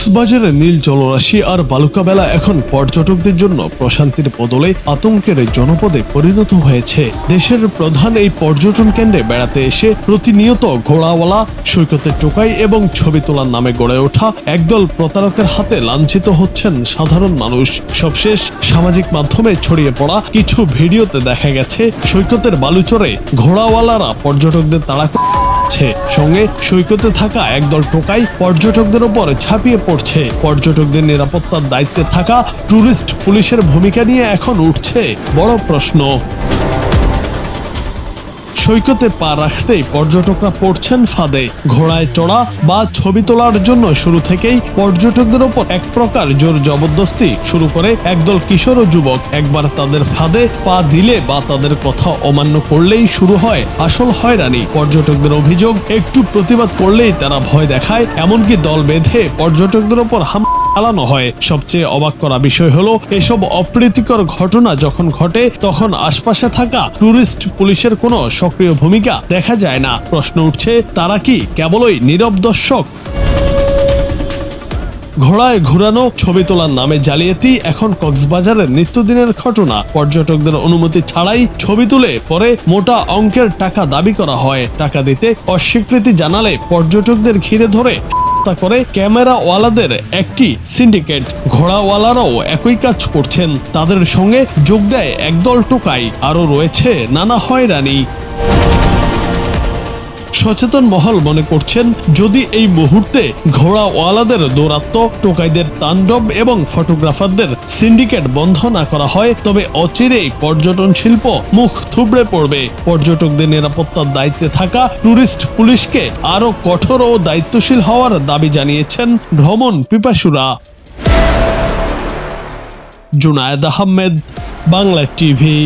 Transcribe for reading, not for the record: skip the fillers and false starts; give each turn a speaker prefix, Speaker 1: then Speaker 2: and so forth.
Speaker 1: কক্সবাজারের নীল জলরাশি আর বালুকাবেলা এখন পর্যটকদের জন্য প্রশান্তির বদলে আতঙ্কের জনপদে পরিণত হয়েছে। দেশের প্রধান এই পর্যটন কেন্দ্রে বেড়াতে এসে প্রতিনিয়ত ঘোড়াওয়ালা, সৈকতের টোকাই এবং ছবি তোলার নামে গড়ে ওঠা একদল প্রতারকের হাতে লাঞ্ছিত হচ্ছেন সাধারণ মানুষ। সবশেষ সামাজিক মাধ্যমে ছড়িয়ে পড়া কিছু ভিডিওতে দেখা গেছে সৈকতের বালুচরে ঘোড়াওয়ালারা পর্যটকদের তাড়া সঙ্গে সৈকতে থাকা একদল টোকাই পর্যটকদের উপর ঝাঁপিয়ে পড়ছে। পর্যটকদের নিরাপত্তার দায়িত্বে থাকা ট্যুরিস্ট পুলিশের ভূমিকা নিয়ে এখন উঠছে বড় প্রশ্ন। সৈকতে পা রাখতেই পর্যটকরা পড়ছেন ফাঁদে। ঘোড়ায় চড়া বা ছবি তোলার জন্য শুরু থেকেই পর্যটকদের ওপর এক প্রকার জোর জবরদস্তি শুরু করে একদল কিশোর ও যুবক। একবার তাদের ফাঁদে পা দিলে বা তাদের কথা অমান্য করলেই শুরু হয় আসল হয়রানি। পর্যটকদের অভিযোগ, একটু প্রতিবাদ করলেই তারা ভয় দেখায়, এমনকি দল বেঁধে পর্যটকদের ওপর হামলা চালানো হয়। সবচেয়ে অবাক করা বিষয় হলো, এসব অপ্রীতিকর ঘটনা যখন ঘটে তখন আশপাশে থাকা ট্যুরিস্ট পুলিশের কোনো সক্রিয় ভূমিকা দেখা যায় না। প্রশ্ন উঠছে, তারা কি কেবলই নীরব দর্শক? ঘোড়ায় ঘুরানো, ছবি তোলার নামে জালিয়াতি এখন কক্সবাজারের নিত্যদিনের ঘটনা। পর্যটকদের অনুমতি ছাড়াই ছবি তুলে পরে মোটা অঙ্কের টাকা দাবি করা হয়। টাকা দিতে অস্বীকৃতি জানালে পর্যটকদের ঘিরে ধরে করে ক্যামেরাওয়ালাদের একটি সিন্ডিকেট। ঘোড়াওয়ালারাও একই কাজ করছেন, তাদের সঙ্গে যোগ দেয় একদল টোকাই। আরও রয়েছে নানা হয়রানি। সচেতন মহল মনে করছেন, যদি এই মুহূর্তে ঘোড়াওয়ালাদের দৌরাত্ম্য, টোকাইদের তাণ্ডব এবং ফটোগ্রাফারদের সিন্ডিকেট বন্ধ না করা হয়, তবে অচিরেই পর্যটন শিল্প মুখ থুবড়ে পড়বে। পর্যটকদের নিরাপত্তার দায়িত্বে থাকা ট্যুরিস্ট পুলিশকে আরও কঠোর ও দায়িত্বশীল হওয়ার দাবি জানিয়েছেন ভ্রমণ পিপাসুরা। জুনায়েদ আহমেদ, বাংলা টিভি।